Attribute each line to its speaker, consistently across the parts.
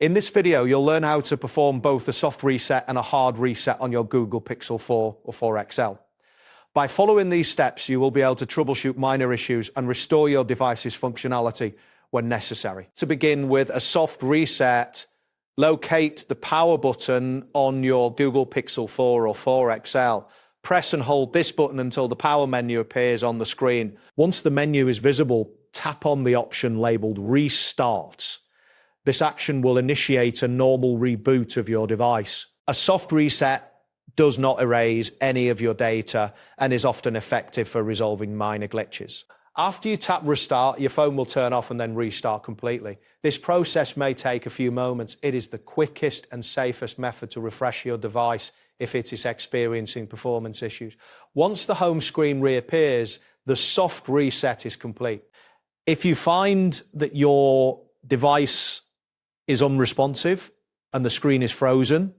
Speaker 1: In this video, you'll learn how to perform both a soft reset and a hard reset on your Google Pixel 4 or 4 XL. By following these steps, you will be able to troubleshoot minor issues and restore your device's functionality when necessary. To begin with a soft reset, locate the power button on your Google Pixel 4 or 4 XL. Press and hold this button until the power menu appears on the screen. Once the menu is visible, tap on the option labeled Restart. This action will initiate a normal reboot of your device. A soft reset does not erase any of your data and is often effective for resolving minor glitches. After you tap Restart, your phone will turn off and then restart completely. This process may take a few moments. It is the quickest and safest method to refresh your device if it is experiencing performance issues. Once the home screen reappears, the soft reset is complete. If you find that your device is unresponsive and the screen is frozen,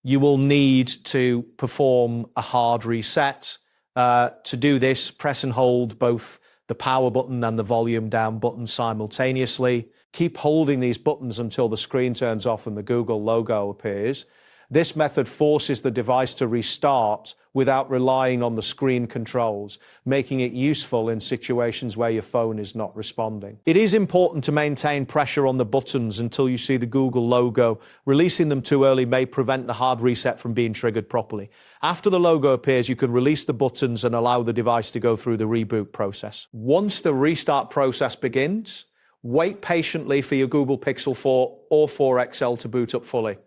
Speaker 1: you will need to perform a hard reset. To do this, press and hold both the power button and the volume down button simultaneously. Keep holding these buttons until the screen turns off and the Google logo appears. This method forces the device to restart without relying on the screen controls, making it useful in situations where your phone is not responding. It is important to maintain pressure on the buttons until you see the Google logo. Releasing them too early may prevent the hard reset from being triggered properly. After the logo appears, you can release the buttons and allow the device to go through the reboot process. Once the restart process begins, wait patiently for your Google Pixel 4 or 4 XL to boot up fully.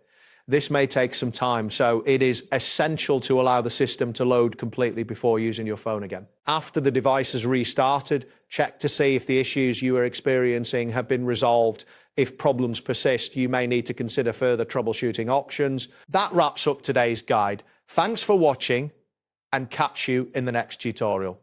Speaker 1: This may take some time, so it is essential to allow the system to load completely before using your phone again. After the device has restarted, check to see if the issues you are experiencing have been resolved. If problems persist, you may need to consider further troubleshooting options. That wraps up today's guide. Thanks for watching and catch you in the next tutorial.